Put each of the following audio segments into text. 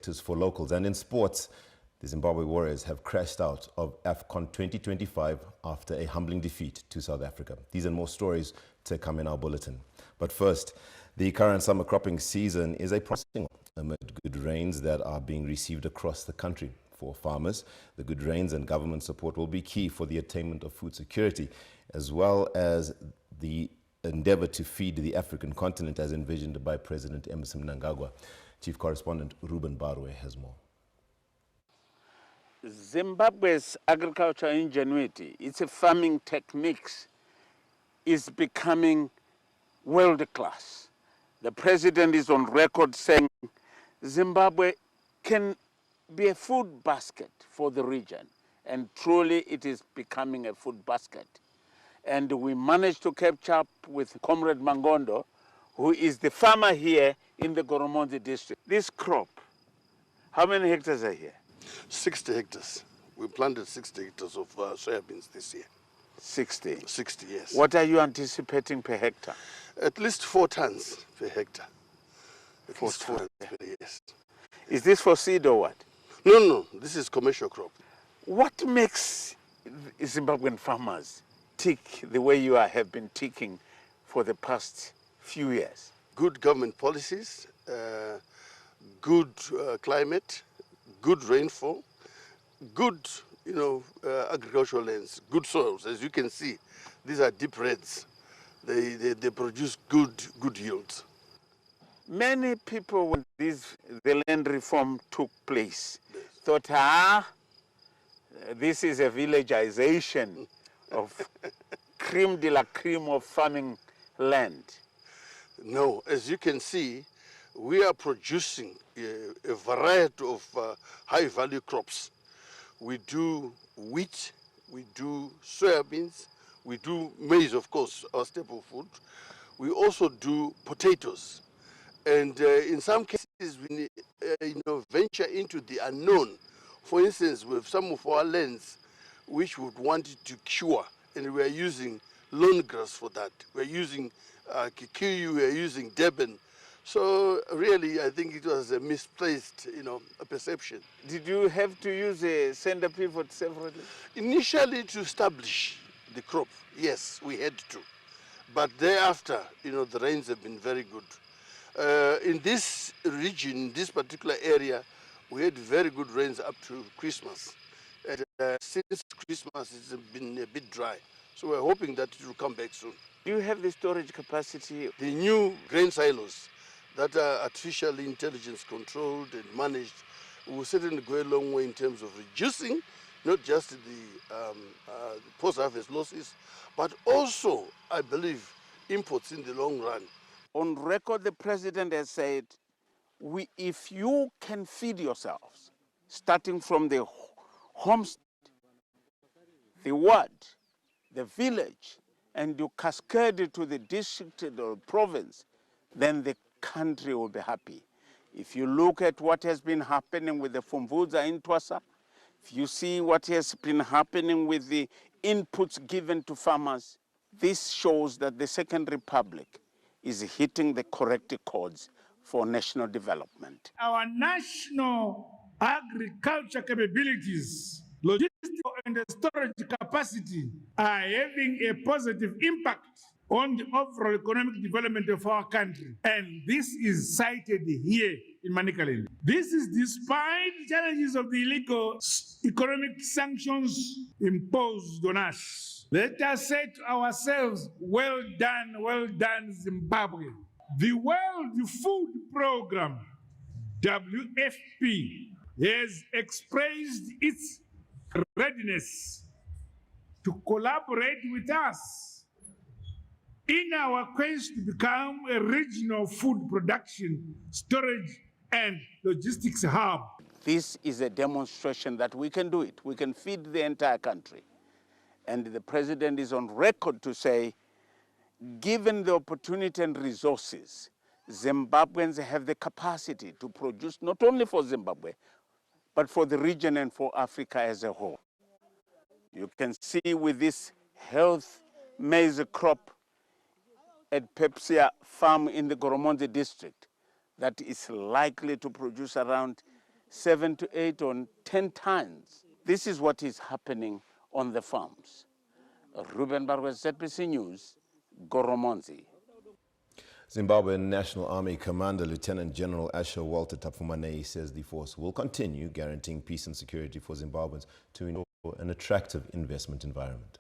for locals. And in sports, the Zimbabwe Warriors have crashed out of AFCON 2025 after a humbling defeat to South Africa. These and more stories to come in our bulletin. But first, the current summer cropping season is a promising one amid good rains that are being received across the country. For farmers, the good rains and government support will be key for the attainment of food security, as well as the endeavor to feed the African continent as envisioned by President Emmerson Mnangagwa. Chief Correspondent Ruben Barwe has more. Zimbabwe's agricultural ingenuity, its farming techniques, is becoming world-class. The president is on record saying Zimbabwe can be a food basket for the region, and truly it is becoming a food basket. And we managed to catch up with Comrade Mangondo, who is the farmer here in the Goromonzi district. This crop, how many hectares are here? 60 hectares. We planted 60 hectares of soybeans this year. 60? 60, yes. What are you anticipating per hectare? At least 4 tons per hectare. At least 4 tons per, yes. Is this for seed or what? No, this is commercial crop. What makes Zimbabwean farmers tick the way you have been ticking for the past few years? Good government policies, good climate, good rainfall, good, agricultural lands, good soils. As you can see, these are deep reds. They produce good yields. Many people, when the land reform took place, thought, this is a villagization of creme de la creme of farming land. No, as you can see, we are producing a variety of high-value crops. We do wheat, we do soybeans, we do maize, of course, our staple food. We also do potatoes. And in some cases, we venture into the unknown. For instance, with some of our lands, which we would want to cure, and we are using lawn grass for that. We're using Kikuyu, we're using Deben. So really, I think it was a misplaced, a perception. Did you have to use a center pivot separately? Initially, to establish the crop, yes, we had to. But thereafter, the rains have been very good. In this region, this particular area, we had very good rains up to Christmas. And since Christmas, it's been a bit dry. So we're hoping that it will come back soon. Do you have the storage capacity? The new grain silos that are artificially intelligence controlled and managed will certainly go a long way in terms of reducing not just the post-harvest losses, but also, I believe, imports in the long run. On record, the president has said, if you can feed yourselves, starting from the homestead, the ward, the village, and you cascade it to the district or province, then the country will be happy. If you look at what has been happening with the Fumvudza in Twasa, if you see what has been happening with the inputs given to farmers, this shows that the Second Republic is hitting the correct chords for national development. Our national agriculture capabilities, logistical and storage capacity are having a positive impact on the overall economic development of our country. And this is cited here in Manicaland. This is despite the challenges of the illegal economic sanctions imposed on us. Let us say to ourselves, well done, Zimbabwe. The World Food Programme, WFP, has expressed its readiness to collaborate with us in our quest to become a regional food production, storage, and logistics hub. This is a demonstration that we can do it. We can feed the entire country. And the president is on record to say, given the opportunity and resources, Zimbabweans have the capacity to produce not only for Zimbabwe, but for the region and for Africa as a whole. You can see with this health maize crop at Pepsia farm in the Goromonzi district that is likely to produce around 7 to 8 or 10 tons. This is what is happening on the farms. Ruben Barwes, ZBC News, Goromonzi. Zimbabwean National Army Commander Lieutenant General Asher Walter Tafumanei says the force will continue guaranteeing peace and security for Zimbabweans to ensure an attractive investment environment.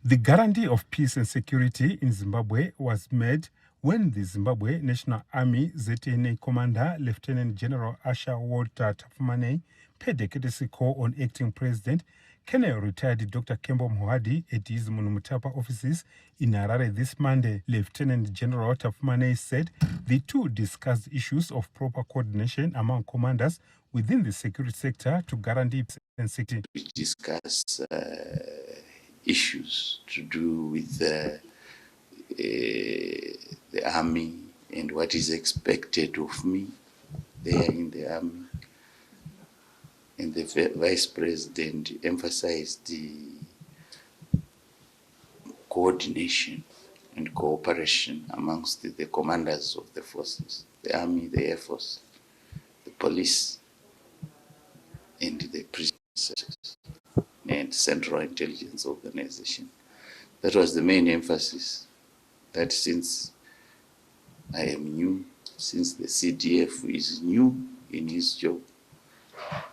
The guarantee of peace and security in Zimbabwe was made when the Zimbabwe National Army ZNA Commander Lieutenant General Asher Walter Tafumanei paid a courtesy call on acting President Colonel retired Dr. Kembo Mohadi at his Munumutapa offices in Harare this Monday. Lieutenant General Tafumanei said the two discussed issues of proper coordination among commanders within the security sector to guarantee peace and security. We discuss issues to do with the army and what is expected of me there in the army. And the Vice President emphasized the coordination and cooperation amongst the commanders of the forces, the army, the air force, the police, and the prison services, and Central Intelligence Organization. That was the main emphasis, that since I am new, since the CDF is new in his job,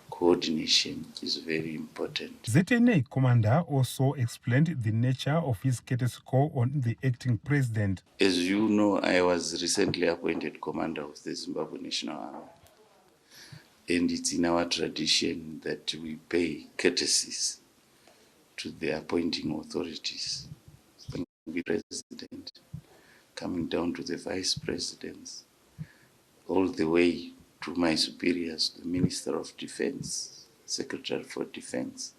coordination is very important. ZNA commander also explained the nature of his courtesy call on the acting president. As you know, I was recently appointed commander of the Zimbabwe National Army. And it's in our tradition that we pay courtesies to the appointing authorities, the president, coming down to the vice presidents, all the way to my superiors, the Minister of Defense, Secretary for Defense.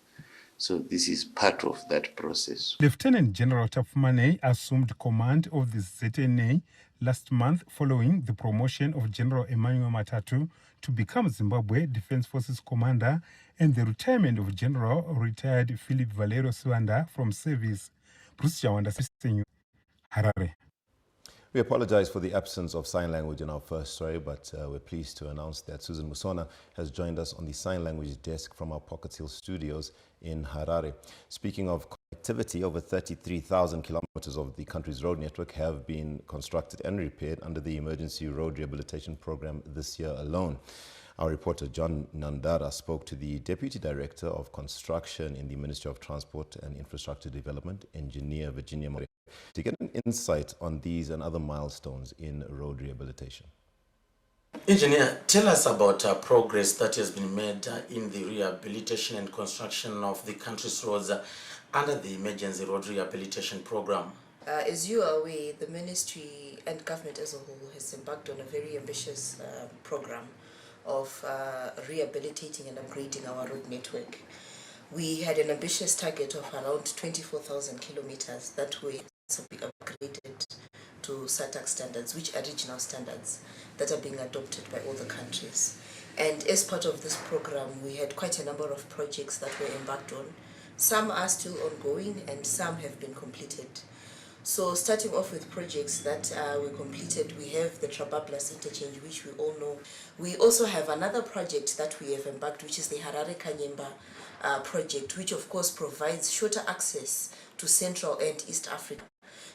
So this is part of that process. Lieutenant General Tafumanei assumed command of the ZNA last month following the promotion of General Emmanuel Matatu to become Zimbabwe Defense Forces Commander and the retirement of General retired Philip Valerio Siwanda from service. Bruce Jawanda, Harare. We apologize for the absence of sign language in our first story, but we're pleased to announce that Susan Musona has joined us on the sign language desk from our Pocket Hill studios in Harare. Speaking of connectivity, over 33,000 kilometers of the country's road network have been constructed and repaired under the Emergency Road Rehabilitation Program this year alone. Our reporter John Nandara spoke to the Deputy Director of Construction in the Ministry of Transport and Infrastructure Development, Engineer Virginia More, to get an insight on these and other milestones in road rehabilitation. Engineer, tell us about progress that has been made in the rehabilitation and construction of the country's roads under the Emergency Road Rehabilitation Program. As you are aware, the Ministry and government as a whole has embarked on a very ambitious program of rehabilitating and upgrading our road network. We had an ambitious target of around 24,000 kilometers that were to be upgraded to SATAC standards, which are regional standards that are being adopted by all the countries. And as part of this program, we had quite a number of projects that were embarked on. Some are still ongoing and some have been completed. So starting off with projects that were completed, we have the Trabablas interchange, which we all know. We also have another project that we have embarked, which is the Harare Kanyemba project, which of course provides shorter access to Central and East Africa.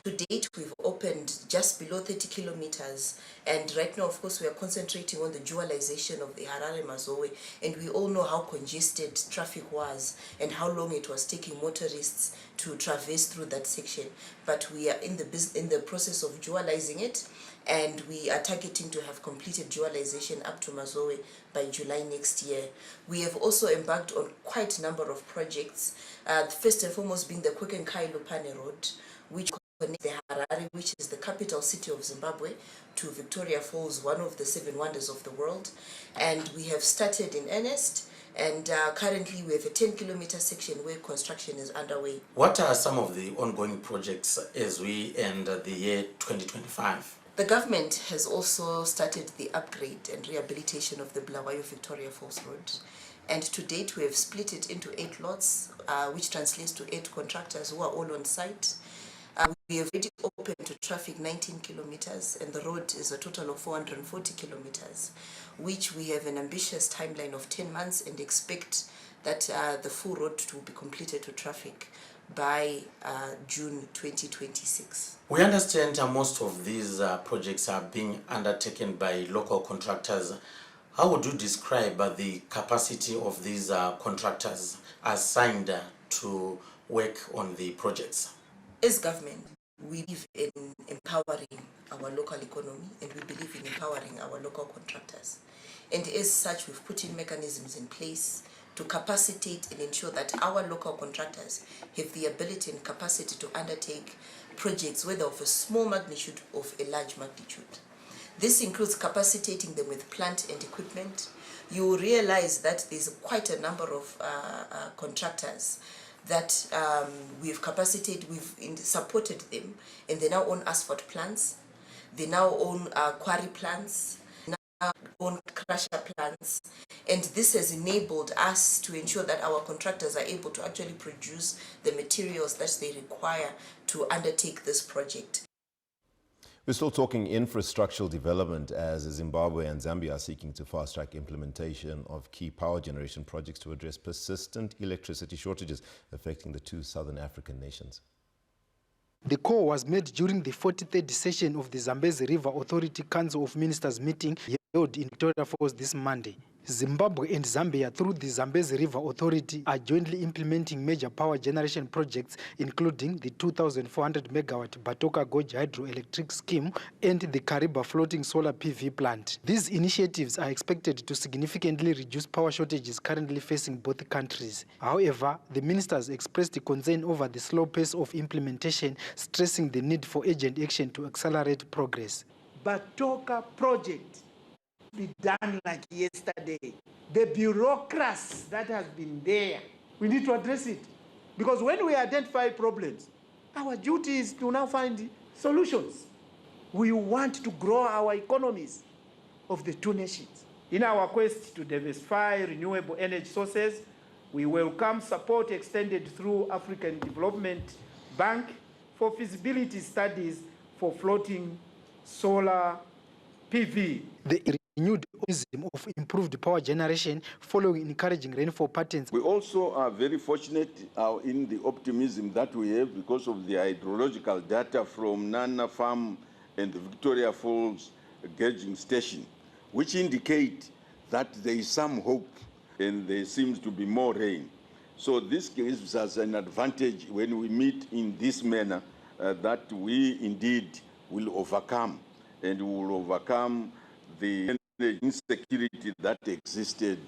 To date, we've opened just below 30 kilometers, and right now, of course, we are concentrating on the dualization of the Harare-Mazowe, and we all know how congested traffic was and how long it was taking motorists to traverse through that section. But we are in the process of dualizing it, and we are targeting to have completed dualization up to Mazowe by July next year. We have also embarked on quite a number of projects, first and foremost being the Kwekenkai-Lupane Road, which connects the Harare, which is the capital city of Zimbabwe, to Victoria Falls, one of the 7 wonders of the world. And we have started in earnest, and currently we have a 10-kilometer section where construction is underway. What are some of the ongoing projects as we end the year 2025? The government has also started the upgrade and rehabilitation of the Bulawayo Victoria Falls Road. And to date, we have split it into 8 lots, which translates to 8 contractors who are all on site. We have already opened to traffic 19 kilometers, and the road is a total of 440 kilometers, which we have an ambitious timeline of 10 months and expect that the full road to be completed to traffic by June 2026. We understand most of these projects are being undertaken by local contractors. How would you describe the capacity of these contractors assigned to work on the projects? As government, we believe in empowering our local economy, and we believe in empowering our local contractors. And as such, we've put in mechanisms in place to capacitate and ensure that our local contractors have the ability and capacity to undertake projects, whether of a small magnitude or of a large magnitude. This includes capacitating them with plant and equipment. You will realize that there's quite a number of contractors that we've capacitated, we've supported them, and they now own asphalt plants, they now own quarry plants, now own crusher plants, and this has enabled us to ensure that our contractors are able to actually produce the materials that they require to undertake this project. We're still talking infrastructural development as Zimbabwe and Zambia are seeking to fast-track implementation of key power generation projects to address persistent electricity shortages affecting the two southern African nations. The call was made during the 43rd session of the Zambezi River Authority Council of Ministers meeting held in Victoria Falls this Monday. Zimbabwe and Zambia, through the Zambezi River Authority, are jointly implementing major power generation projects, including the 2,400 megawatt Batoka Gorge hydroelectric scheme and the Kariba floating solar PV plant. These initiatives are expected to significantly reduce power shortages currently facing both countries. However, the ministers expressed concern over the slow pace of implementation, stressing the need for urgent action to accelerate progress. Batoka project be done like yesterday. The bureaucracy that has been there, we need to address it. Because when we identify problems, our duty is to now find solutions. We want to grow our economies of the two nations. In our quest to diversify renewable energy sources, we welcome support extended through African Development Bank for feasibility studies for floating solar PV. The renewed optimism of improved power generation following encouraging rainfall patterns. We also are very fortunate in the optimism that we have because of the hydrological data from Nana Farm and the Victoria Falls gauging station, which indicate that there is some hope and there seems to be more rain. So this gives us an advantage when we meet in this manner that we indeed will overcome, and we will overcome the insecurity that existed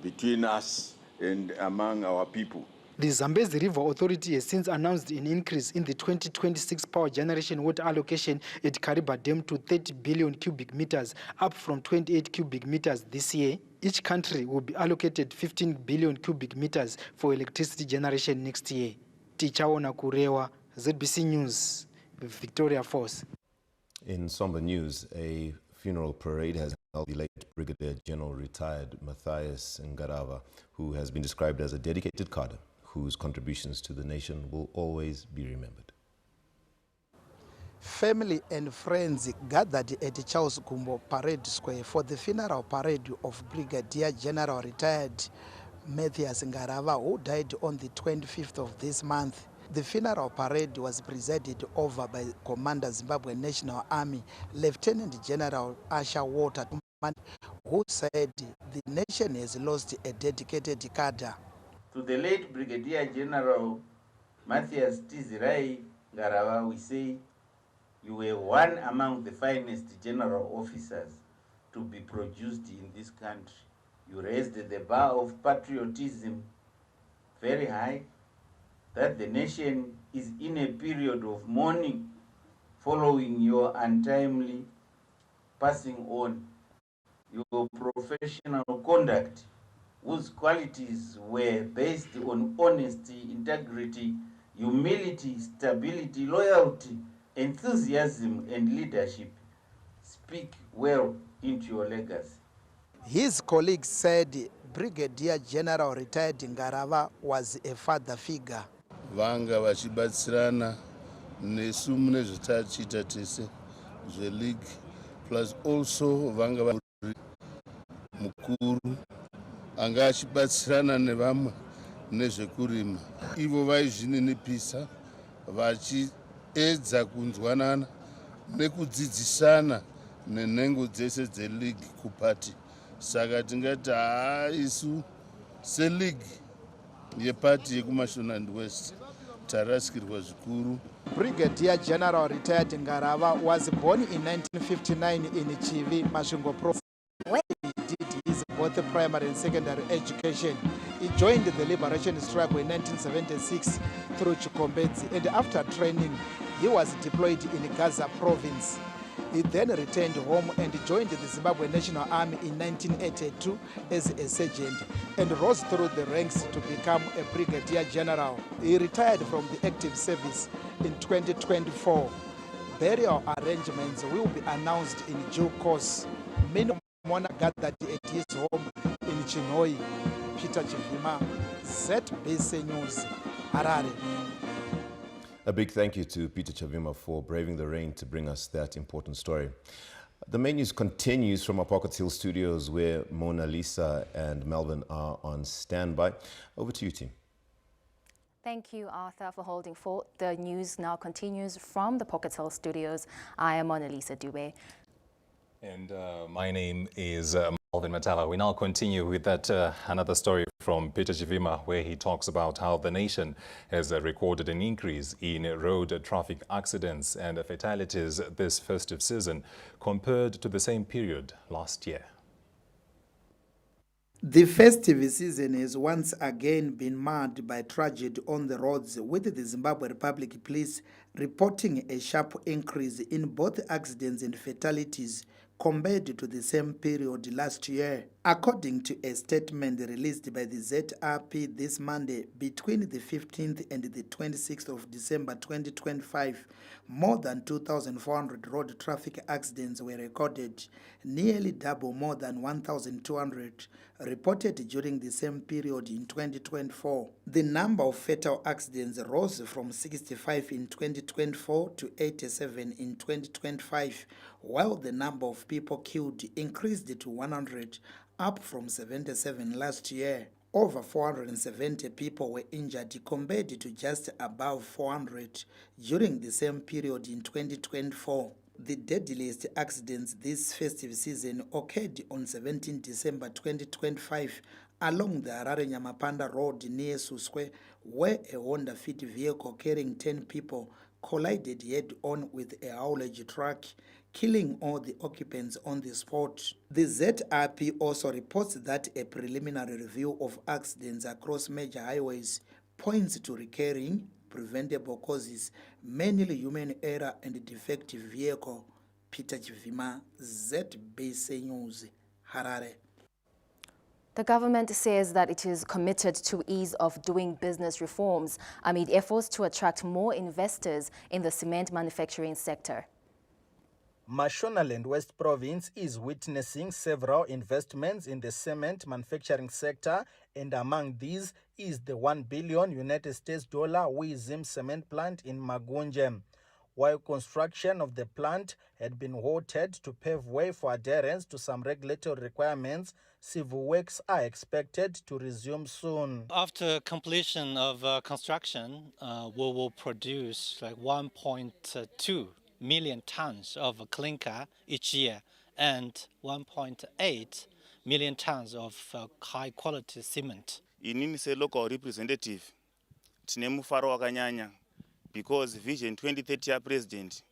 between us and among our people. The Zambezi River Authority has since announced an increase in the 2026 power generation water allocation at Kariba Dam to 30 billion cubic meters, up from 28 cubic meters this year. Each country will be allocated 15 billion cubic meters for electricity generation next year. Tichaona Kurewa, ZBC News, Victoria Falls. In somber news, a funeral parade has held the late Brigadier General retired Matthias Ngarava, who has been described as a dedicated cadre whose contributions to the nation will always be remembered. Family and friends gathered at Charles Gumbo Parade Square for the funeral parade of Brigadier General retired Matthias Ngarava, who died on the 25th of this month. The funeral parade was presided over by Commander Zimbabwe National Army, Lieutenant General Asha Walter, who said the nation has lost a dedicated cadre. To the late Brigadier General Matthias Tizirai Ngarava, we say, you were one among the finest general officers to be produced in this country. You raised the bar of patriotism very high, that the nation is in a period of mourning following your untimely passing on. Your professional conduct, whose qualities were based on honesty, integrity, humility, stability, loyalty, enthusiasm, and leadership, speak well into your legacy. His colleagues said Brigadier General retired Ngarava was a father figure. Vanga vachibatsirana nesu mune zvatachiita tese zveleague plus also vanga mukuru anga achibatsirana nevamwe nezvekurima. Ivo vaizvininipisa vachiedza kunzwanana nekudzidzisana nenhengo dzese dzeleague kupati. Saka tingati isu seleague yepati yekuMashonaland West tarasikirwa zvikuru. Brigadier General retired Ngarava was born in 1959 in Chivi, Masvingo Province. Where he did his both primary and secondary education. He joined the liberation struggle in 1976 through Chikombedzi, and after training, he was deployed in Gaza Province. He then returned home and joined the Zimbabwe National Army in 1982 as a sergeant and rose through the ranks to become a brigadier general. He retired from the active service in 2024. Burial arrangements will be announced in due course. Many Mona gathered at his home in Chinhoyi. Peter Chivima, ZBC News, Harare. A big thank you to Peter Chavima for braving the rain to bring us that important story. The main news continues from our Pocket Hill studios where Mona Lisa and Melvin are on standby. Over to you, team. Thank you, Arthur, for holding fort. The news now continues from the Pocket Hill studios. I am Mona Lisa Dube. And my name is Melvin Matala. We now continue with that another story from Peter Chivima, where he talks about how the nation has recorded an increase in road traffic accidents and fatalities this festive season compared to the same period last year. The festive season has once again been marred by tragedy on the roads, with the Zimbabwe Republic Police reporting a sharp increase in both accidents and fatalities compared to the same period last year. According to a statement released by the ZRP this Monday, between the 15th and the 26th of December 2025, more than 2,400 road traffic accidents were recorded, nearly double more than 1,200 reported during the same period in 2024. The number of fatal accidents rose from 65 in 2024 to 87 in 2025, while the number of people killed increased to 100, up from 77 last year. Over 470 people were injured compared to just above 400 during the same period in 2024. The deadliest accidents this festive season occurred on 17 December 2025 along the Harare-Nyamapanda Road near Suswe, where a Honda Fit vehicle carrying 10 people collided head-on with a haulage truck, killing all the occupants on the spot. The ZRP also reports that a preliminary review of accidents across major highways points to recurring preventable causes, mainly human error and defective vehicle. Peter Chivima, ZBC News, Harare. The government says that it is committed to ease of doing business reforms amid efforts to attract more investors in the cement manufacturing sector. Mashonaland West Province is witnessing several investments in the cement manufacturing sector, and among these is the $1 billion Wizim cement plant in Magunje. While construction of the plant had been halted to pave way for adherence to some regulatory requirements, civil works are expected to resume soon. After completion of construction, we will produce like 1.2 million tons of clinker each year and 1.8 million tons of high quality cement. Inini se local representative tine mufaro wakanyanya because vision 2030 ya president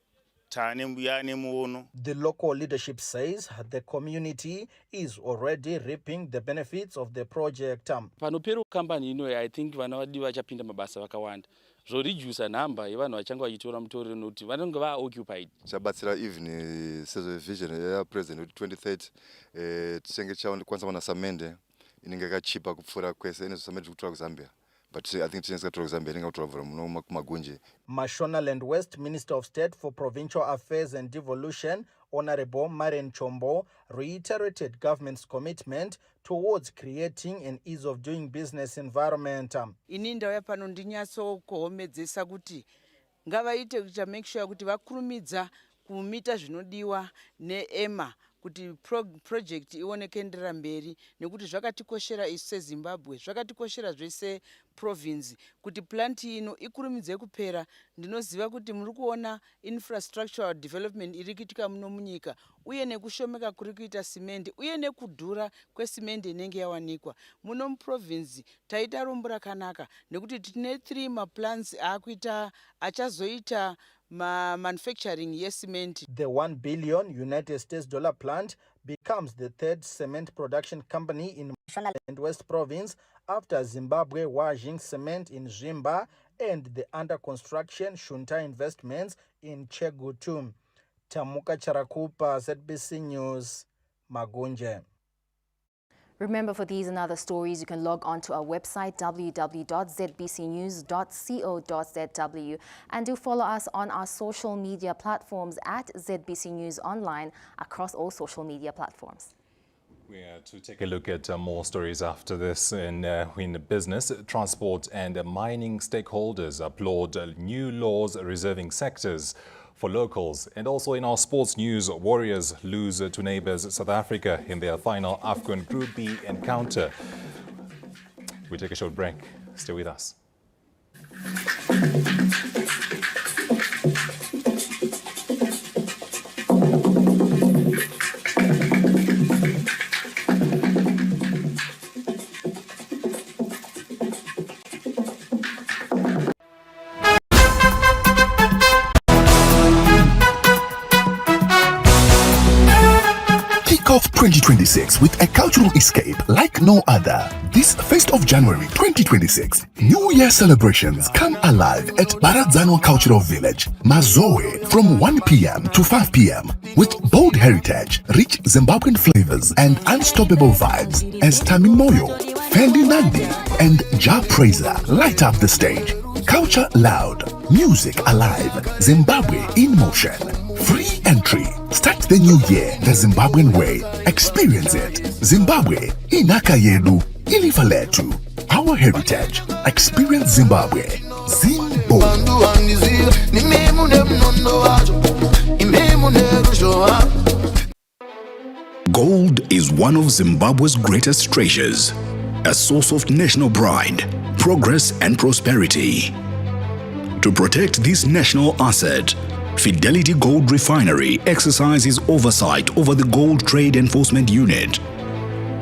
tane mbuyane muono. The local leadership says the community is already reaping the benefits of the project. Panopero company I think vanawadi vachapinda mabasa vakawanda. Zvoredusa number yevanhu vachanga vachitora mutoriro nokuti vanenge vaoccupied. Chabatsira even sezo vision ya president 2030 tichenge chakwanisa wana samende inenge yakachipa kupfuura kwese ine samende kutora kuZambia. But I think it's going to Mashonaland West Minister of State for Provincial Affairs and Devolution, Honorable Marian Chombo, reiterated government's commitment towards creating an ease of doing business environment. Ininda yapano ndinyaso kuhomedzesa kuti ngavaite kuti make sure kuti vakurumidza kumita zvinodiwa neEMA kuti project ioneke ndera mberi nekuti zvakatikoshera isu seZimbabwe, zvakatikoshera zvese province kuti plant ino ikurumidze kupera. Ndinoziva kuti muri kuona infrastructural development iri kuitika muno munyika uye nekushomeka kuri kuita simende uye nekudhura kwesimende inenge yawanikwa muno muprovince. Taita rombo rakanaka nekuti tine 3 maplants akuita achazoita manufacturing yes-cement. The $1 billion United States plant becomes the third cement production company in Mashonaland West Province after Zimbabwe Wajing Cement in Zvimba and the under construction Shunta Investments in Chegutu. Tamuka Charakupa, ZBC News, Magunje. Remember, for these and other stories, you can log on to our website, www.zbcnews.co.zw, and do follow us on our social media platforms at ZBC News Online across all social media platforms. We are to take a look at more stories after this. In business, transport and mining stakeholders applaud new laws reserving sectors for locals. And also in our sports news, Warriors lose to neighbours South Africa in their final AFCON Group B encounter. We take a short break. Stay with us. Off 2026 with a cultural escape like no other. This 1st of January 2026, New Year celebrations come alive at Baradzano Cultural Village, Mazoe, from 1 p.m. to 5 p.m. with bold heritage, rich Zimbabwean flavors, and unstoppable vibes as Tamim Moyo, Fendi Nandi, and Ja Praiser light up the stage. Culture loud, music alive, Zimbabwe in motion. Free entry. Start the new year the Zimbabwean way. Experience it. Zimbabwe, inaka yedu, ilifa letu. Our heritage. Experience Zimbabwe. Zimbo. Gold is one of Zimbabwe's greatest treasures, a source of national pride, progress and prosperity. To protect this national asset, Fidelity Gold Refinery exercises oversight over the Gold Trade Enforcement Unit.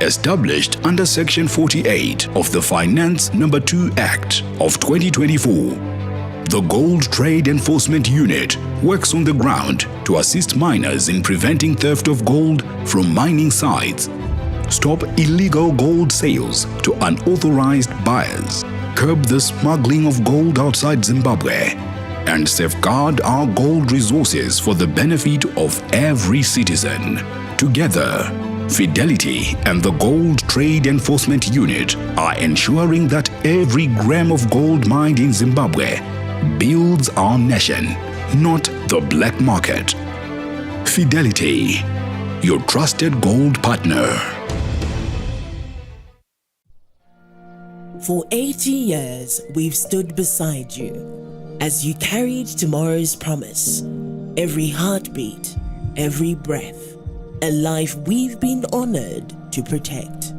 Established under Section 48 of the Finance No. 2 Act of 2024, the Gold Trade Enforcement Unit works on the ground to assist miners in preventing theft of gold from mining sites, stop illegal gold sales to unauthorized buyers, curb the smuggling of gold outside Zimbabwe, and safeguard our gold resources for the benefit of every citizen. Together, Fidelity and the Gold Trade Enforcement Unit are ensuring that every gram of gold mined in Zimbabwe builds our nation, not the black market. Fidelity, your trusted gold partner. For 80 years, we've stood beside you as you carried tomorrow's promise. Every heartbeat, every breath, a life we've been honored to protect.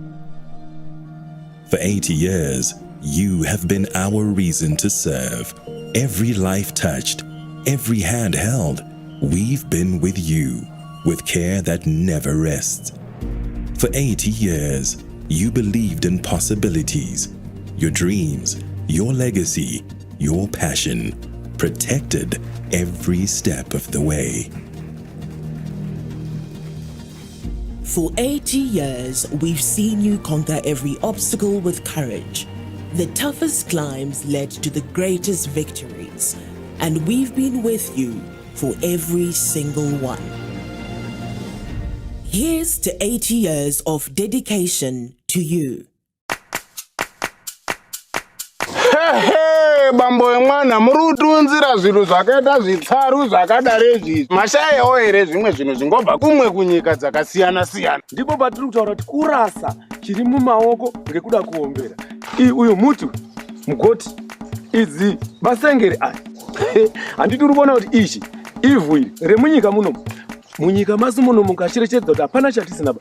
For 80 years, you have been our reason to serve. Every life touched, every hand held, we've been with you, with care that never rests. For 80 years, you believed in possibilities, your dreams, your legacy, your passion, protected every step of the way. For 80 years, we've seen you conquer every obstacle with courage. The toughest climbs led to the greatest victories, and we've been with you for every single one. Here's to 80 years of dedication to you. Bambo yemwana murutunzira zvinhu zvakaita zvitsaru zvakadarezvi mashayewo here zvimwe zvinhu zvingobva kumwe kunyika dzakasiyana siyana. Ndipo patiri kutaura kuti kurasa chiri mumaoko ngekuda kuombera. Uyu muti mugoti idzi basengere aya handiti uri kuona kuti ichi ivhu iri remunyika muno munyika masi muno mukacherechedza kuti hapana chatisina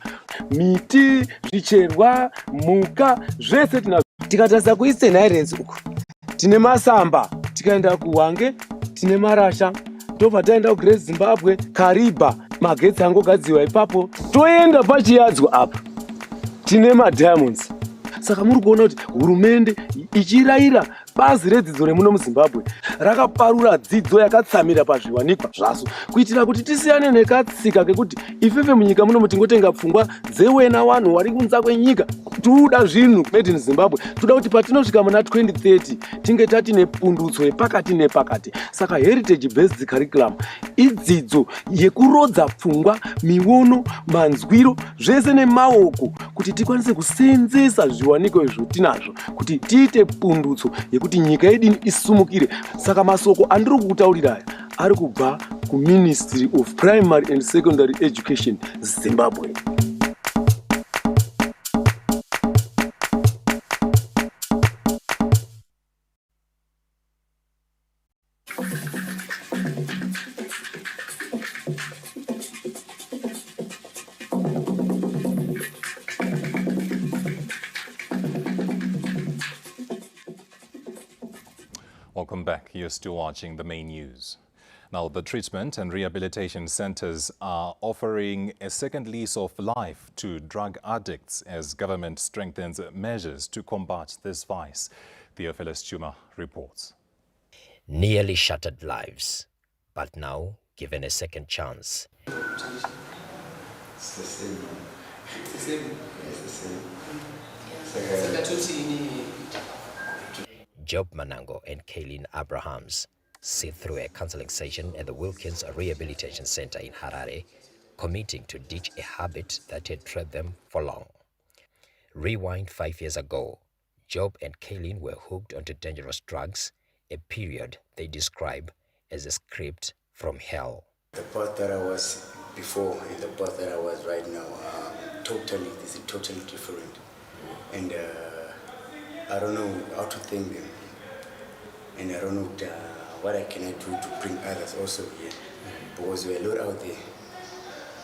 miti zvicherwa mhuka zvese tinazvo. Tikatarisa kueastern highlands uku tine masamba, tikaenda kuhwange tine marasha, tobva taenda kuGreat Zimbabwe, Kariba magetsi angogadziwa ipapo, toenda pachiyadzwa apa tine madiamonds. Saka muri kuona kuti hurumende ichirayira bazi redzidzo remuno muZimbabwe rakaparura dzidzo yakatsamira pazviwanikwa zvaso kuitira kuti tisiyane nekatsika kekuti ifefe munyika muno tingotenga pfungwa dzewena wanhu wari kunza kwenyika. Toda zvinhu made in Zimbabwe. Toda kuti patinosvika muna 2030 tinge tatine pundutso yepakati nepakati. Saka heritage based curriculum idzidzo yekurodza pfungwa, miono, manzwiro zvese nemaoko kuti tikwanise kuseenzesa zviwanikwa izvo tinazvo kuti tiite pundutso yekuti nyika yedu isumukire. Saka masoko andiri kukutaurira ari kubva kuMinistry of Primary and Secondary Education Zimbabwe. Welcome back. You're still watching the main news. Now, the treatment and rehabilitation centers are offering a second lease of life to drug addicts as government strengthens measures to combat this vice. Theophilus Chuma reports. Nearly shattered lives, but now given a second chance. It's the same. It's the same. It's the same. Job Manango and Kaylin Abrahams sit through a counseling session at the Wilkins Rehabilitation Center in Harare, committing to ditch a habit that had trapped them for long. Rewind 5 years ago, Job and Kaylin were hooked onto dangerous drugs, a period they describe as a script from hell. The path that I was before and the path that I was right now, this is totally different. And I don't know how to thank them. And I don't know what I can do to bring others also here. Because we're a lot out there.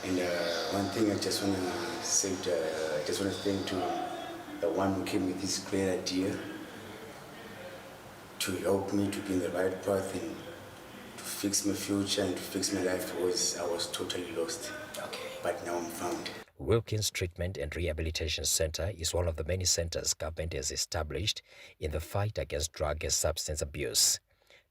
And one thing I just want to say, I just want to thank to the one who came with this great idea to help me to be in the right path and to fix my future and to fix my life, because I was totally lost. Okay. But now I'm found. Wilkins Treatment and Rehabilitation Center is one of the many centers government has established in the fight against drug and substance abuse.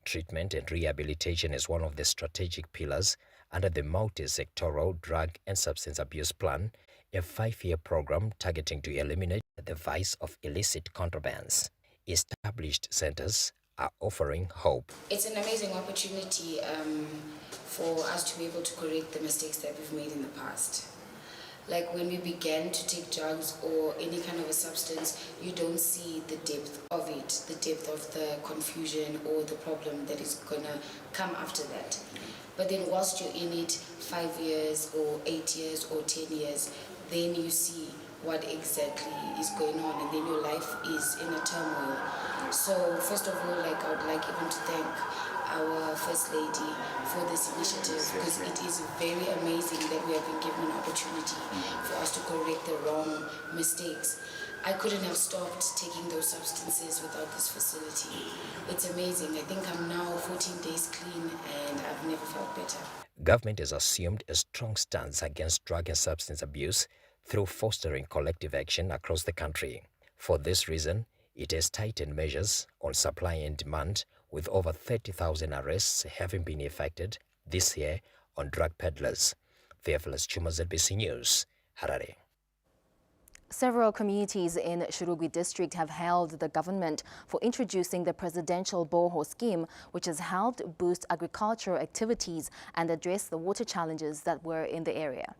Treatment and rehabilitation is one of the strategic pillars under the multi-sectoral drug and substance abuse plan, a 5-year program targeting to eliminate the vice of illicit contrabands. Established centers are offering hope. It's an amazing opportunity for us to be able to correct the mistakes that we've made in the past. Like when we began to take drugs or any kind of a substance, you don't see the depth of it, the depth of the confusion or the problem that is going to come after that. But then whilst you're in it 5 years or 8 years or 10 years, then you see what exactly is going on, and then your life is in a turmoil. So first of all, I would like even to thank our First Lady for this initiative, because it is very amazing that we have been given an opportunity for us to correct the wrong mistakes. I couldn't have stopped taking those substances without this facility. It's amazing. I think I'm now 14 days clean and I've never felt better. Government has assumed a strong stance against drug and substance abuse through fostering collective action across the country. For this reason, it has tightened measures on supply and demand, with over 30,000 arrests having been effected this year on drug peddlers. Theophilus Chuma, ZBC News, Harare. Several communities in Shirugwi district have hailed the government for introducing the presidential borehole scheme, which has helped boost agricultural activities and address the water challenges that were in the area.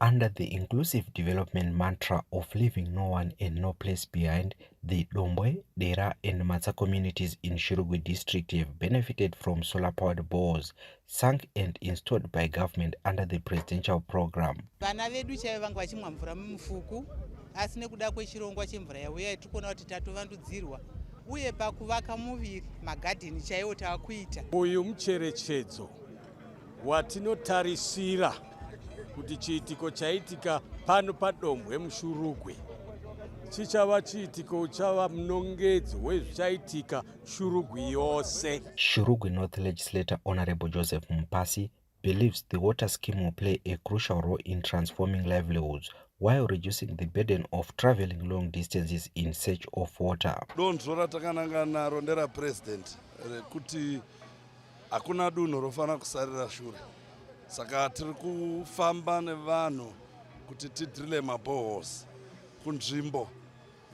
Under the inclusive development mantra of leaving no one and no place behind, the Dombwe, Dera and Matsa communities in Shirugwi district have benefited from solar-powered bores sunk and installed by government under the presidential program. Vana vedu chaivo vanga vachimwa mvura mumufuku asi nekuda kwechirongwa chemvura yauya tikuona kuti tatovandudzirwa uye pakuvaka muviri magadheni chaiwo taakuita. Uyu mucherechedzo watinotarisira kuti chiitiko chaitika pano paDombwe muShurugwe chichava chiitiko chava munongedzo wezvichaitika Shurugwe yose. Shurugwe North Legislator Honorable Joseph Mpasi believes the water scheme will play a crucial role in transforming livelihoods while reducing the burden of traveling long distances in search of water. Donzvo ratakananga naro ndera president kuti hakuna dunhu rofana kusarira shure. Saka tiri kufamba nevanhu kuti tidrile maboreholes kunzvimbo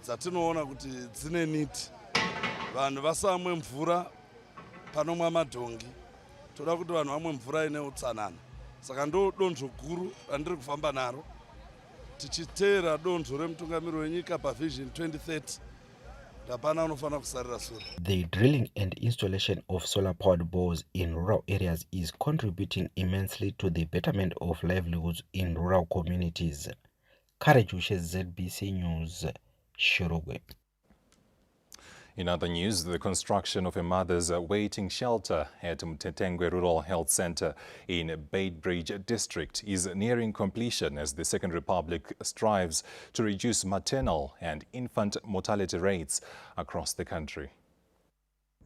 dzatinoona kuti dzine niti. Vanhu vasamwe mvura panomwa madhongi. Toda kuti vanhu vamwe mvura ine utsanana. Saka ndo donzvo guru randiri kufamba naro. Tichiteera donzvo remutungamiri wenyika pavision 2030. Hapana unofana kusarira shure. The drilling and installation of solar-powered bores in rural areas is contributing immensely to the betterment of livelihoods in rural communities. Courage Wishes, ZBC News, Shurugwe. In other news, the construction of a mother's waiting shelter at Mtetengwe Rural Health Center in Beitbridge District is nearing completion as the Second Republic strives to reduce maternal and infant mortality rates across the country.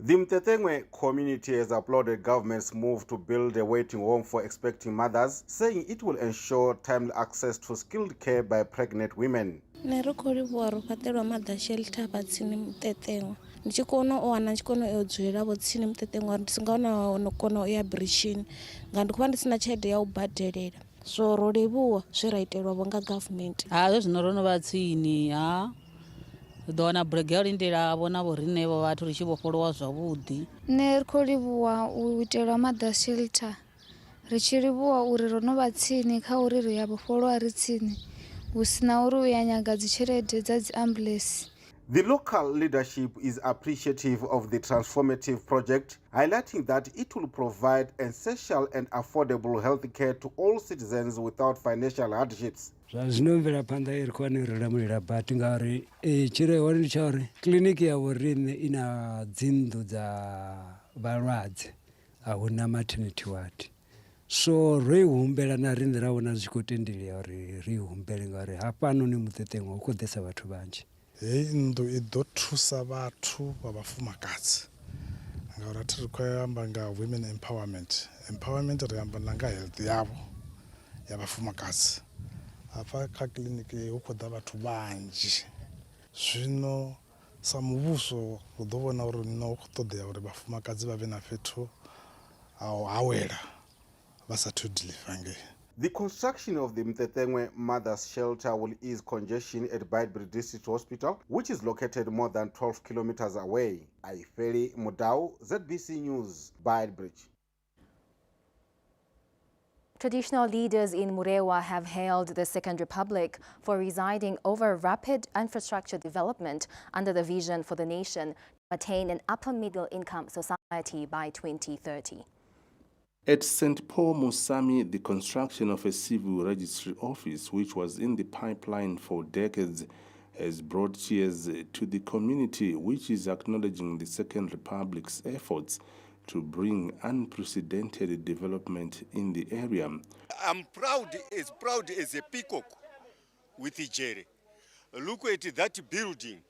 The Mtetengwe community has applauded government's move to build a waiting home for expecting mothers, saying it will ensure timely access to skilled care by pregnant women. Nerukuri bwaro patero mother shelter patsini Mtetengwe. Ndichikono owana ndikono eodzwera botsini Mtetengwe ndisingaona onokona ya bridge ngandikuva ndisina chede ya ubhadelera. So rolebuwa zviraiterwa bonga government. Hazo zvinorono vatsini dona bregel ndira bona borine vo vathu ri chivofolowa zwavudi. Nerukuribuwa uitelwa mother shelter. Richiribuwa uri rono vatsini kha uri ri yabofolowa ri tsini. Usina uri uyanyaga dzicherede dza ambulance. The local leadership is appreciative of the transformative project, highlighting that it will provide essential and affordable health care to all citizens without financial hardships. Zvinomvera panda iri kwaniramurira but ngari chirewa ndi chauri clinic ya urine ina dzindu dza balwadze ahuna maternity ward. So rihumbela na rine raona zvikotendelera uri rihumbele ngari hapano ni Mtetengwe ukodesa vathu vanje. Ndo ido thusa vathu vavafumakadzi ngauri tiri kuyamba nga women empowerment riyamba nanga health yavo yavafumakadzi apa kha clinic ukoda vathu vanji zvino samuvuso udovona uri no kutodea uri vafumakadzi vave na fhethu awela vasathu deliver nge. The construction of the Mtetengwe Mother's Shelter will ease congestion at Beitbridge District Hospital, which is located more than 12 kilometers away. Aifeli Mudau, ZBC News, Beitbridge. Traditional leaders in Murewa have hailed the Second Republic for presiding over rapid infrastructure development under the vision for the nation to attain an upper middle income society by 2030. At St. Paul Musami, the construction of a civil registry office, which was in the pipeline for decades, has brought cheers to the community, which is acknowledging the Second Republic's efforts to bring unprecedented development in the area. I'm proud as a peacock with the Jerry. Look at that building.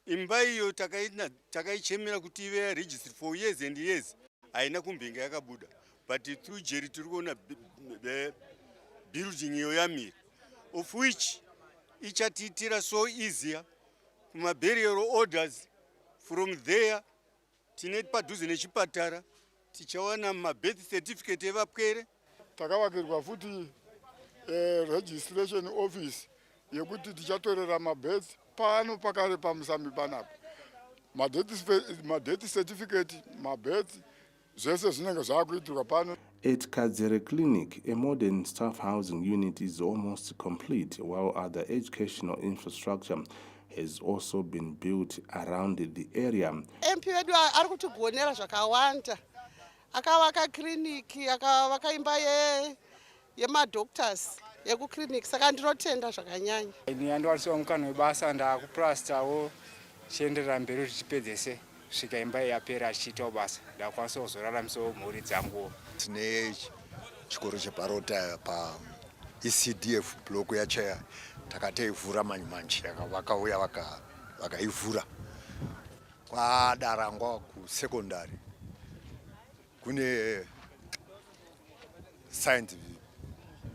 Imbayo takaichemera kuti ive registry for years and years. Aina kumbinga yakabuda. But through Jerry turikuona building yoyamira, of which ichatitira so easier kuma burial orders from there tine padhuze nechipatara tichawana birth certificate evapwere. Takavakirwa futi registration office yekuti tichatorera mabirth pano pakare pamusami panapa death certificate mabirth. At Kadzere Clinic, a modern staff housing unit is almost complete, while other educational infrastructure has also been built around the area. MP wedu ari kutigonera zvakawanda. Akavaka clinic, akavaka imba yemadoctors yekuclinic, saka ndinotenda zvakanyanya. Ini andwalisiwa mukana webasa ndakuplastawo chienderera mberi tichipedzese svika imba yapera achiitawo basa ndakwanisa kuzoraramisawo mhuri dzanguwo. Tine chikoro cheparota paECDF block yachaya takateivhura manji vakauya vakaivhura. Kwadarangwa kusekondari kune science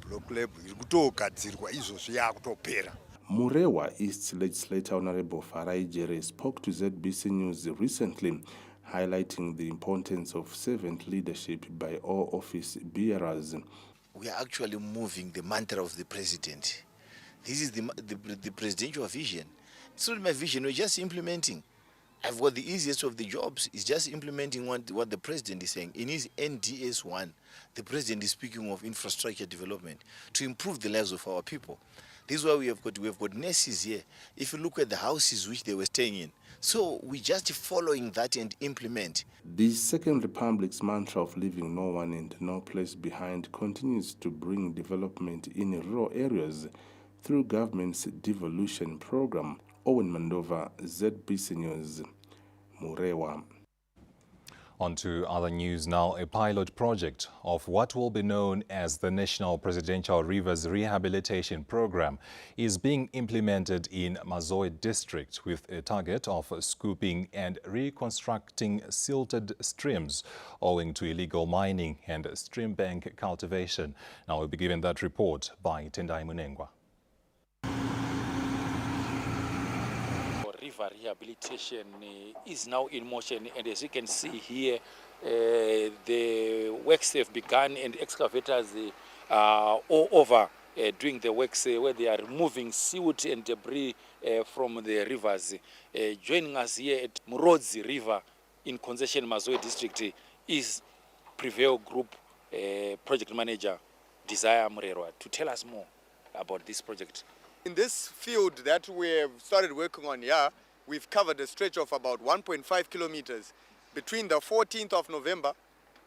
block lab iri kutogadzirwa izvozvi yakutopera. Murewa East Legislator Honorable Farai Jere spoke to ZBC News recently, highlighting the importance of servant leadership by all office bearers. We are actually moving the mantra of the president. This is the presidential vision. It's not my vision, we're just implementing. I've got the easiest of the jobs. It's just implementing what the president is saying. In his NDS 1, the president is speaking of infrastructure development to improve the lives of our people. This is why we have got nurses here. If you look at the houses which they were staying in. So we're just following that and implement. The Second Republic's mantra of leaving no one and no place behind continues to bring development in rural areas through government's devolution program. Owen Mandova, ZBC News, Murewa. On to other news now. A pilot project of what will be known as the National Presidential Rivers Rehabilitation Program is being implemented in Mazoe District with a target of scooping and reconstructing silted streams owing to illegal mining and stream bank cultivation. Now we'll be given that report by Tendai Munengwa. River rehabilitation is now in motion, and as you can see here, the works have begun and excavators are all over doing the works where they are removing silt and debris from the rivers. Joining us here at Murodzi River in Concession Mazoe District is Prevail Group project manager Desire Murerwa to tell us more about this project. In this field that we have started working on here, we've covered a stretch of about 1.5 kilometers between the 14th of November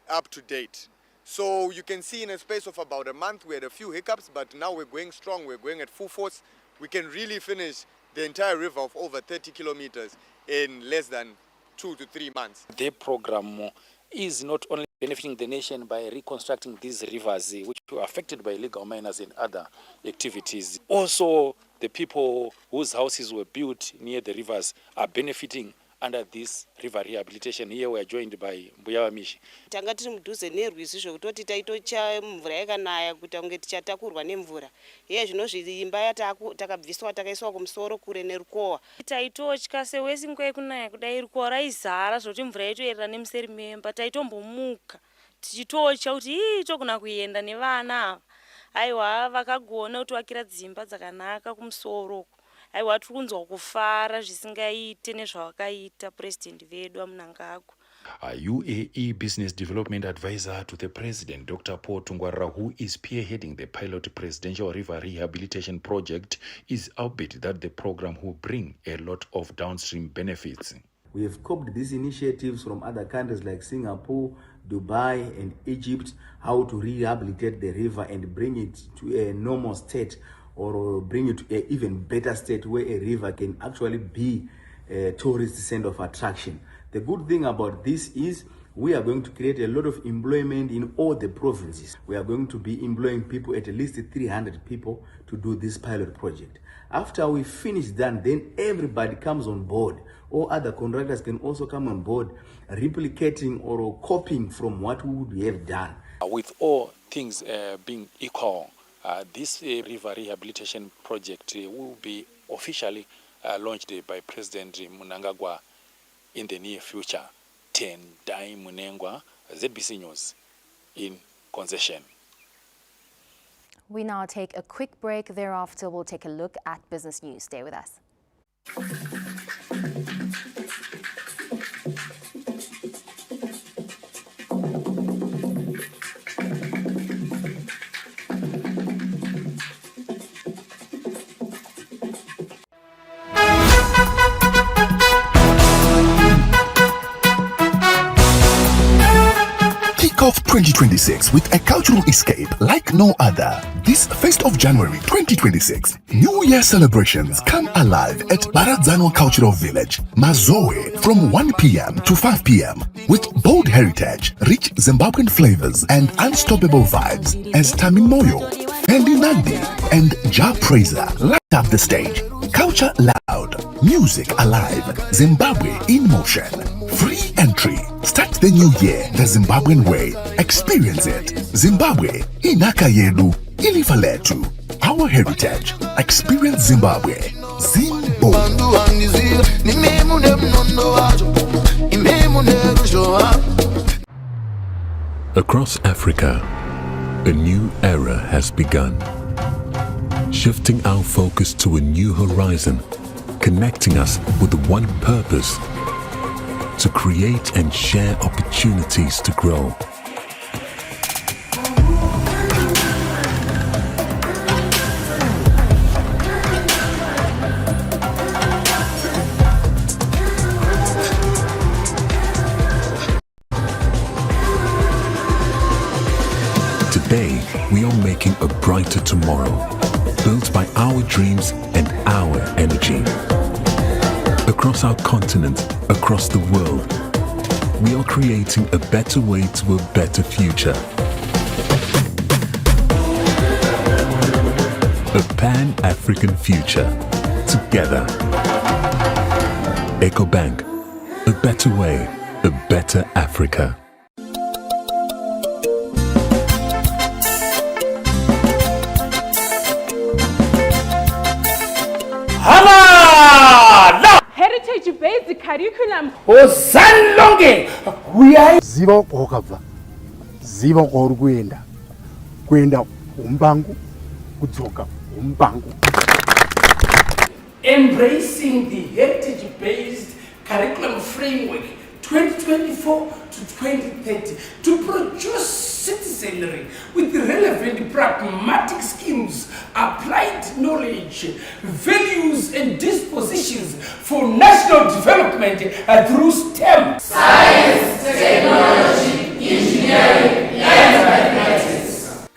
up to date. So you can see in a space of about a month, we had a few hiccups, but now we're going strong, we're going at full force. We can really finish the entire river of over 30 kilometers in less than 2 to 3 months. The program is not only benefiting the nation by reconstructing these rivers which were affected by illegal miners and other activities. Also, the people whose houses were built near the rivers are benefiting under this river rehabilitation. Here we are joined by Mbuya Mishi. Tanga tiri mudhuze nerwizi zvekutoti taitocha mvura yakanaya kuita kunge tichatakurwa nemvura. Iye zvinozvi imba takabviswa takaiswa kumusoro kure nerukowa. Taitotya sewesi nguva yekunaya kudai rukowa raizara zvoti mvura yaitoerera nemuseri memba. Taitombomuka tichitotya kuti togona kuenda nevana ava. Aiwa vakagona kutivakira dzimba dzakanaka kumusoro. Aiwa tiri kunzwa kufara zvisingaite nezvavakaita president vedu amunangagwa. UAE Business Development Advisor to the President, Dr. Paul Tungwarra, who is spearheading the pilot presidential river rehabilitation project, is upbeat that the program will bring a lot of downstream benefits. We have copied these initiatives from other countries like Singapore, Dubai and Egypt, how to rehabilitate the river and bring it to a normal state, or bring it to an even better state where a river can actually be a tourist center of attraction. The good thing about this is we are going to create a lot of employment in all the provinces. We are going to be employing people, at least 300 people, to do this pilot project. After we finish that, then everybody comes on board. All other contractors can also come on board, replicating or copying from what we would have done. With all things being equal, this river rehabilitation project will be officially launched by President Mnangagwa in the near future. Tendai Munengwa, ZBC News in Concession. We now take a quick break. Thereafter, we'll take a look at business news. Stay with us. 2026 with a cultural escape like no other. This 1st of January 2026, New Year celebrations come alive at Baradzano Cultural Village, Mazoe, from 1 p.m. to 5 p.m. with bold heritage, rich Zimbabwean flavors, and unstoppable vibes as Tammy Moyo, Fendi Nandi, and Ja Praiser light up the stage. Culture loud, music alive, Zimbabwe in motion. Free entry. Start the new year the Zimbabwean way. Experience it. Zimbabwe, inaka yedu, ilifa letu. Our heritage. Experience Zimbabwe. Zimbo. Across Africa, a new era has begun. Shifting our focus to a new horizon, connecting us with one purpose: to create and share opportunities to grow. Today, we are making a brighter tomorrow, built by our dreams and our energy. Across our continent, across the world, we are creating a better way to a better future. A Pan-African future. Together. EcoBank. A better way, a better Africa. Heritage-based curriculum. Ozanlonge uya ziva kwakabva, ziva kwauri kuenda umbangu, kudzoka umbangu. Embracing the heritage-based curriculum framework 2024 to 2030 to produce citizenry with relevant pragmatic schemes, applied knowledge, values and dispositions for national development through STEM. Science, technology, engineering and mathematics.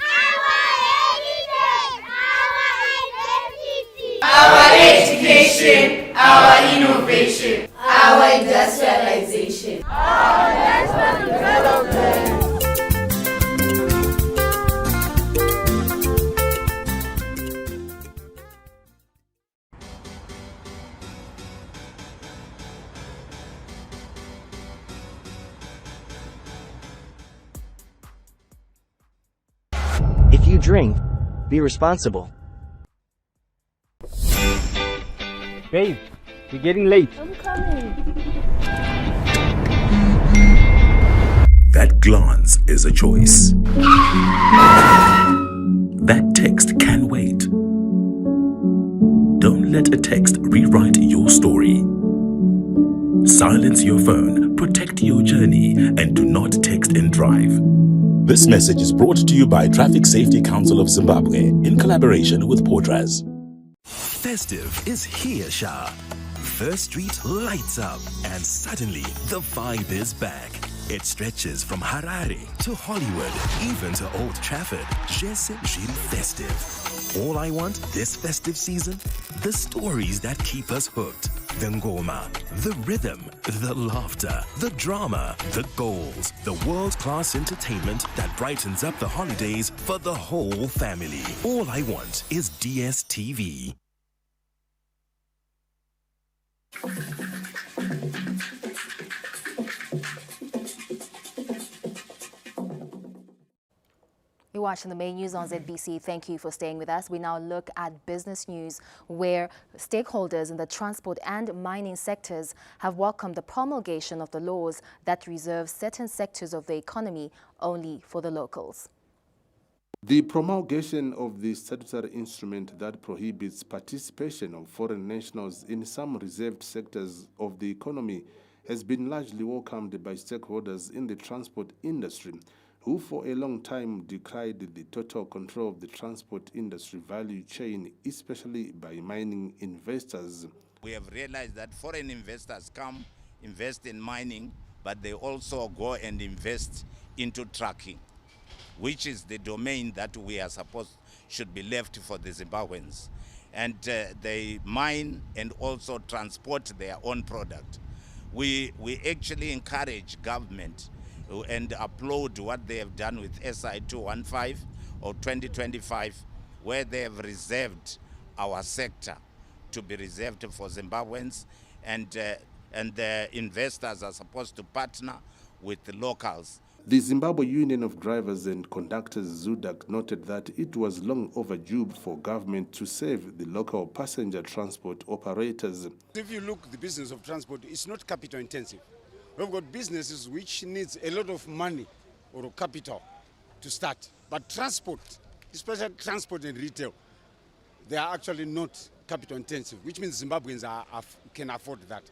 Our education, our innovation, our industrialization, our national development. If you drink, be responsible. Babe, we're getting late. I'm coming. That glance is a choice. That text can wait. Don't let a text rewrite your story. Silence your phone, protect your journey, and do not text and drive. This message is brought to you by Traffic Safety Council of Zimbabwe in collaboration with Portras. Festive is here, Shah. First Street lights up, and suddenly the vibe is back. It stretches from Harare to Hollywood, even to Old Trafford. Jesse Gilles Festive. All I want this festive season? The stories that keep us hooked. The ngoma, the rhythm, the laughter, the drama, the goals, the world-class entertainment that brightens up the holidays for the whole family. All I want is DSTV. You're watching the main news on ZBC. Thank you for staying with us. We now look at business news, where stakeholders in the transport and mining sectors have welcomed the promulgation of the laws that reserve certain sectors of the economy only for the locals. The promulgation of the statutory instrument that prohibits participation of foreign nationals in some reserved sectors of the economy has been largely welcomed by stakeholders in the transport industry, who for a long time decried the total control of the transport industry value chain, especially by mining investors. We have realized that foreign investors come, invest in mining, but they also go and invest into trucking, which is the domain that we are supposed should be left for the Zimbabweans. And they mine and also transport their own product. We actually encourage government and applaud what they have done with SI 215 or 2025, where they have reserved our sector to be reserved for Zimbabweans, and the investors are supposed to partner with the locals. The Zimbabwe Union of Drivers and Conductors, ZUDAC, noted that it was long overdue for government to save the local passenger transport operators. If you look at the business of transport, it's not capital intensive. We've got businesses which needs a lot of money or capital to start. But transport, especially transport and retail, they are actually not capital intensive, which means Zimbabweans can afford that.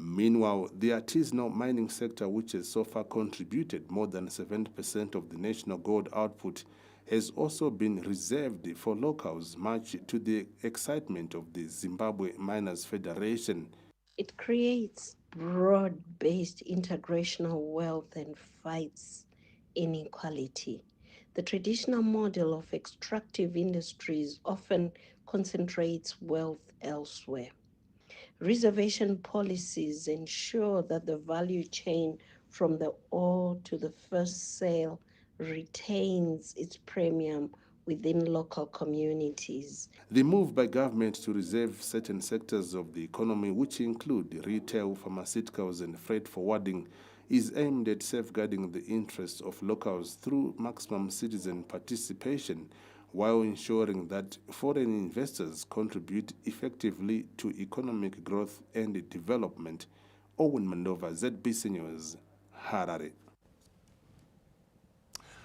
Meanwhile, the artisanal mining sector, which has so far contributed more than 70% of the national gold output, has also been reserved for locals, much to the excitement of the Zimbabwe Miners Federation. It creates broad-based integrational wealth and fights inequality. The traditional model of extractive industries often concentrates wealth elsewhere. Reservation policies ensure that the value chain from the ore to the first sale retains its premium within local communities. The move by government to reserve certain sectors of the economy, which include retail, pharmaceuticals, and freight forwarding, is aimed at safeguarding the interests of locals through maximum citizen participation, while ensuring that foreign investors contribute effectively to economic growth and development. Owen Mandova, ZBC News, Harare.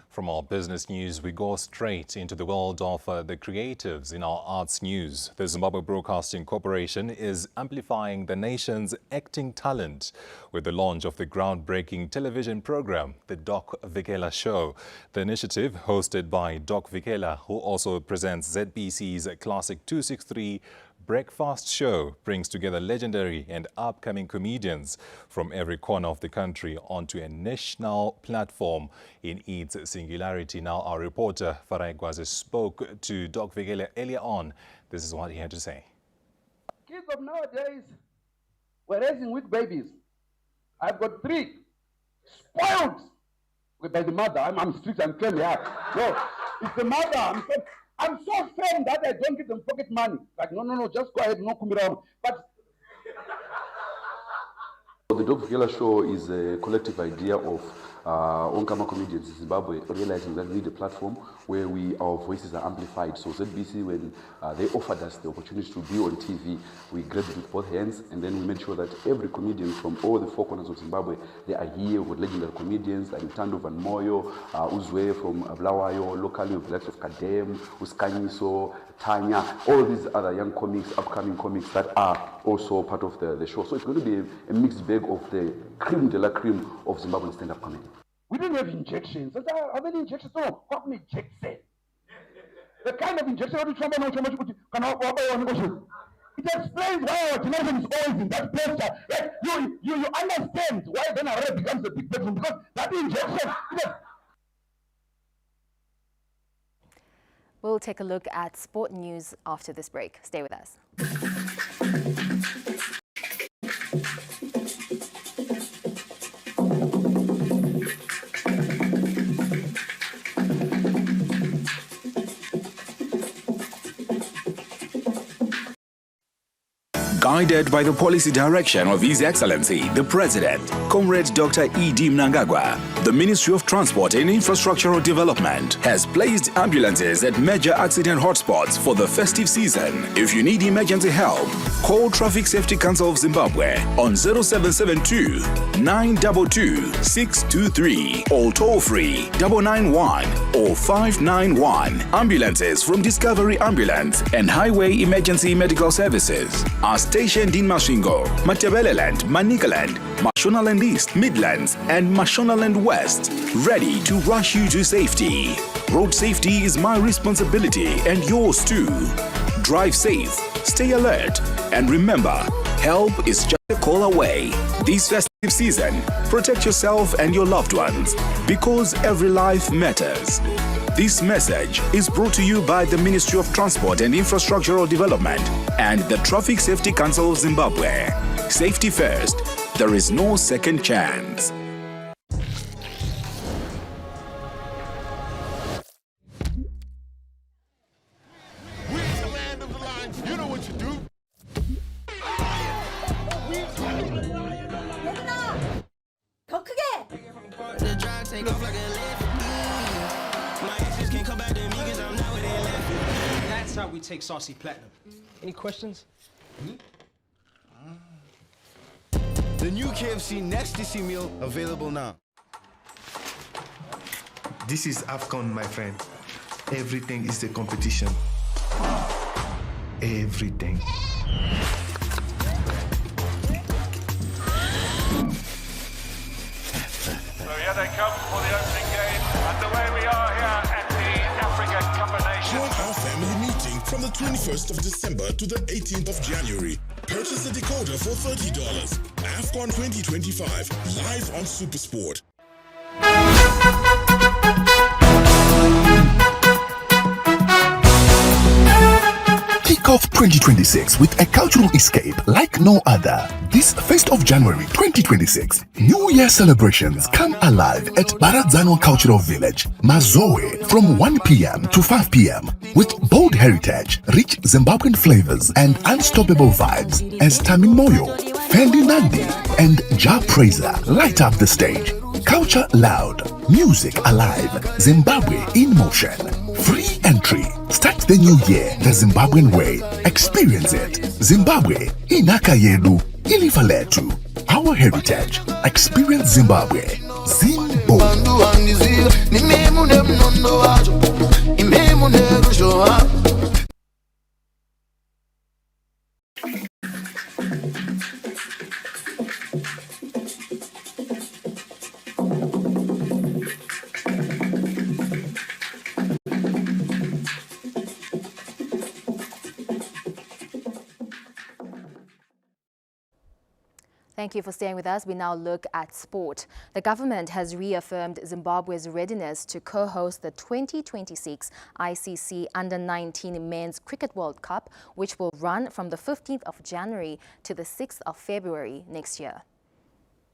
From our business news, we go straight into the world of the creatives in our arts news. The Zimbabwe Broadcasting Corporation is amplifying the nation's acting talent with the launch of the groundbreaking television program, The Doc Vikela Show. The initiative, hosted by Doc Vikela, who also presents ZBC's Classic 263 Breakfast Show, brings together legendary and upcoming comedians from every corner of the country onto a national platform in its singularity. Now, our reporter Farai Gwaze spoke to Doc Vikela earlier on. This is what he had to say. Kids of nowadays, we're raising weak babies. I've got 3 spoiled by the mother. I'm strict and firm here. No, it's the mother. I'm so firm that I don't give them pocket money. Like, no, just go ahead, no kumira. But the Doc Vikela Show is a collective idea of Onkama comedians in Zimbabwe realizing that we need a platform where our voices are amplified. So ZBC, when they offered us the opportunity to be on TV, we grabbed it with both hands, and then we made sure that every comedian from all the 4 corners of Zimbabwe, they are here with legendary comedians like Ntando Van Moyo, Uzwe from Blawayo, locally with the likes of Kadem, Uskanyiso, Tanya, all these other young comics, upcoming comics that are also part of the show. So it's going to be a mixed bag of the cream de la cream of Zimbabwean stand-up comedy. We didn't have injections. How many injections? No, what me injection? The kind of injection that you it explains why our generation is always in that pressure. Like, you understand why then Harare becomes a big bedroom, because that injection. We'll take a look at sport news after this break. Stay with us. Guided by the policy direction of His Excellency, the President, Comrade Dr. E.D. Mnangagwa, the Ministry of Transport and Infrastructural Development has placed ambulances at major accident hotspots for the festive season. If you need emergency help, call Traffic Safety Council of Zimbabwe on 0772 922 623 or toll free 991 or 591. Ambulances from Discovery Ambulance and Highway Emergency Medical Services are stationed in Masvingo, Matebeleland, Manicaland, Mashonaland East, Midlands, and Mashonaland West, ready to rush you to safety. Road safety is my responsibility and yours too. Drive safe, stay alert, and remember, Help is just a call away. This festive season, protect yourself and your loved ones because every life matters. This message is brought to you by the Ministry of Transport and Infrastructural Development and the Traffic Safety Council of Zimbabwe. Safety first. There is no second chance. That's how we take Saucy Platinum. Any questions? The new KFC Next DC meal available now. This is AFCON, my friend. Everything is a competition. Everything. So here they come for the opening game, and away we are here at the African Cup of Nations. Join our family meeting from the 21st of December to the 18th of January. Purchase a decoder for $30. AFCON 2025, live on SuperSport. Kick off 2026 with a cultural escape like no other. This 1st of January 2026, New Year celebrations come alive at Baradzano Cultural Village, Mazoe, from 1 p.m. to 5 p.m. with bold heritage, rich Zimbabwean flavors, and unstoppable vibes as Tamin Moyo, Fendi Nandi, and Ja Praiser light up the stage. Culture loud, music alive, Zimbabwe in motion. Free entry. Start the new year the Zimbabwean way. Experience it. Zimbabwe, inaka yedu, ilifa letu. Our heritage. Experience Zimbabwe. Zimbo. Thank you for staying with us. We now look at sport. The government has reaffirmed Zimbabwe's readiness to co-host the 2026 ICC Under-19 Men's Cricket World Cup, which will run from the 15th of January to the 6th of February next year.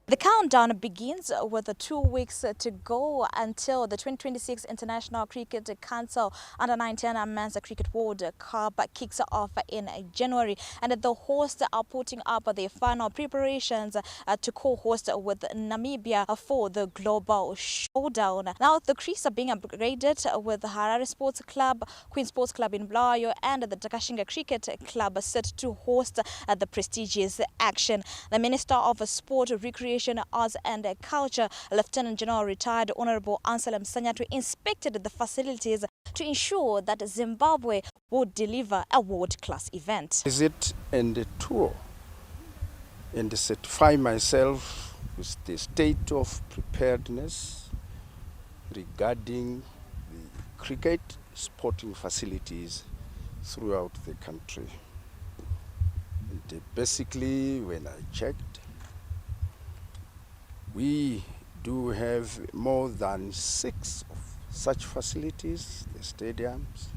The countdown begins with 2 weeks to go until the 2026 International Cricket Council Under-19 Men's Cricket World Cup kicks off in January, and the hosts are putting up their final preparations to co-host with Namibia for the global showdown. Now the crews are being upgraded with Harare Sports Club, Queen Sports Club in Blayo, and the Takashinga Cricket Club set to host the prestigious action. The Minister of Sport, Recreation, Arts and Culture, Lieutenant General retired Honorable Anselm Sanyatu, inspected the facilities to ensure that Zimbabwe would deliver a world-class event. Visit and a tour and certify myself with the state of preparedness regarding the cricket sporting facilities throughout the country. And basically, when I checked, we do have more than 6 of such facilities, the stadiums,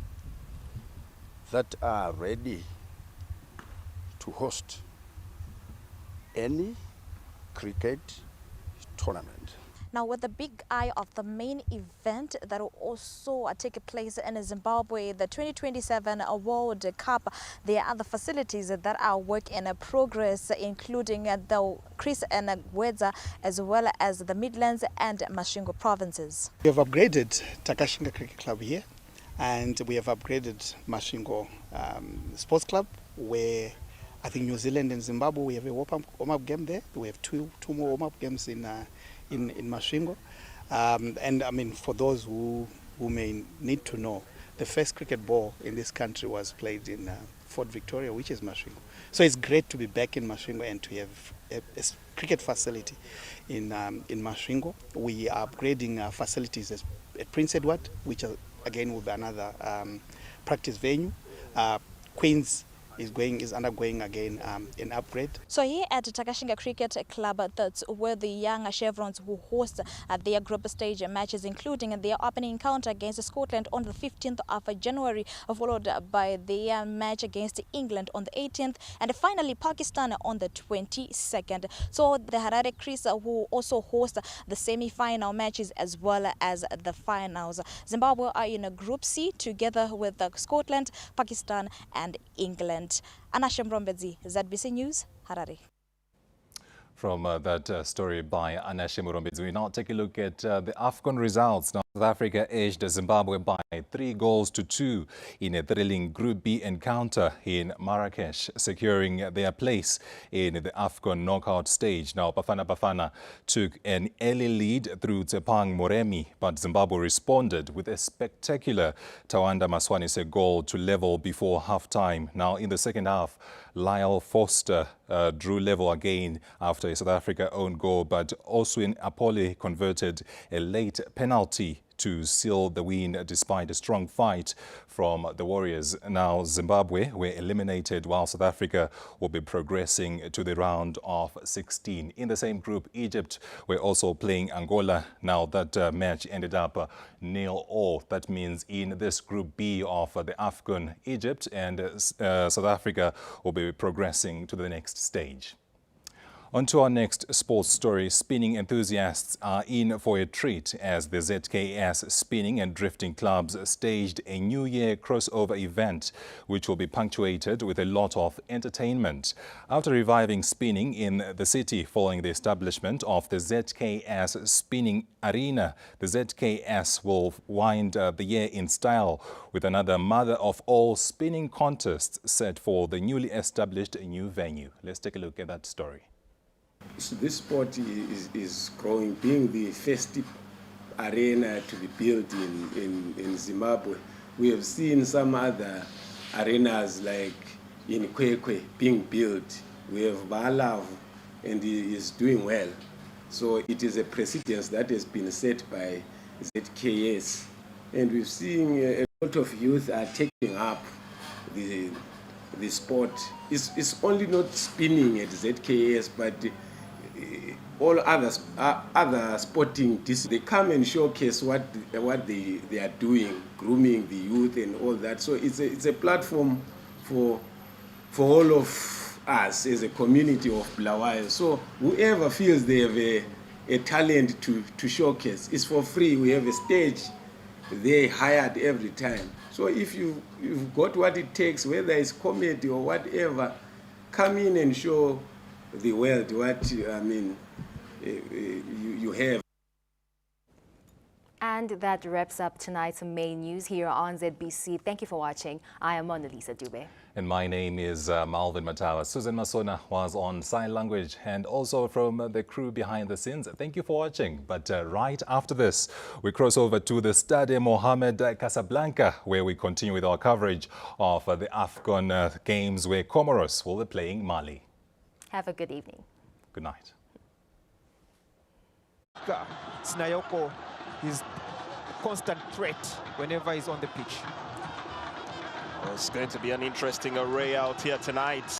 that are ready to host any cricket tournament. Now, with the big eye of the main event that will also take place in Zimbabwe, the 2027 World Cup, there are other facilities that are work in progress, including the Chris and Gwedza, as well as the Midlands and Masvingo provinces. We have upgraded Takashinga Cricket Club here, and we have upgraded Masvingo Sports Club, where I think New Zealand and Zimbabwe, we have a warm-up game there. We have two more warm-up games in Masvingo. And I mean, for those who may need to know, the first cricket ball in this country was played in Fort Victoria, which is Masvingo. So it's great to be back in Masvingo and to have a cricket facility in Masvingo. We are upgrading facilities at Prince Edward, which again will be another practice venue. Queen's is undergoing again an upgrade. So here at Takashinga Cricket Club, that's where the young Chevrons will host their group stage matches, including their opening encounter against Scotland on the 15th of January, followed by their match against England on the 18th, and finally Pakistan on the 22nd. So the Harare Cris will also host the semi-final matches as well as the finals. Zimbabwe are in a Group C together with Scotland, Pakistan and England. Anasha Mrombedzi, ZBC News, Harare. From that story by Anashe Murombedzi, we now take a look at the AFCON results. Now, South Africa edged Zimbabwe by 3-2 in a thrilling Group B encounter in Marrakesh, securing their place in the AFCON knockout stage. Now, Bafana took an early lead through Tepang Moremi, but Zimbabwe responded with a spectacular Tawanda Maswanise goal to level before half-time. Now, in the second half, Lyle Foster drew level again after a South Africa own goal, but Oswin Apole converted a late penalty to seal the win despite a strong fight from the Warriors. Now Zimbabwe were eliminated while South Africa will be progressing to the round of 16. In the same group, Egypt were also playing Angola. Now that match ended up 0-0. That means in this Group B of the AFCON, Egypt and South Africa will be progressing to the next stage. On to our next sports story. Spinning enthusiasts are in for a treat as the ZKS Spinning and Drifting Clubs staged a New Year crossover event which will be punctuated with a lot of entertainment. After reviving spinning in the city following the establishment of the ZKS Spinning Arena, the ZKS will wind the year in style with another mother of all spinning contests set for the newly established new venue. Let's take a look at that story. So this sport is growing, being the first arena to be built in Zimbabwe. We have seen some other arenas like in Kwekwe being built. We have Balav and he is doing well. So it is a precedence that has been set by ZKS. And we've seen a lot of youth are taking up the sport. It's only not spinning at ZKS, but all other sporting disciplines, they come and showcase what they are doing, grooming the youth and all that. So it's a platform for all of us as a community of Bulawayo. So whoever feels they have a talent to showcase, it's for free. We have a stage they hired every time. So if you've got what it takes, whether it's comedy or whatever, come in and show the world what you have. And that wraps up tonight's main news here on ZBC. Thank you for watching. I am Mona Lisa Dube. And my name is Malvin Matawa. Susan Masona was on sign language and also from the crew behind the scenes. Thank you for watching. But right after this, we cross over to the Stade Mohamed Casablanca, where we continue with our coverage of the AFCON games where Comoros will be playing Mali. Have a good evening. Good night. Snayoko is a constant threat whenever he's on the pitch. Well, it's going to be an interesting array out here tonight.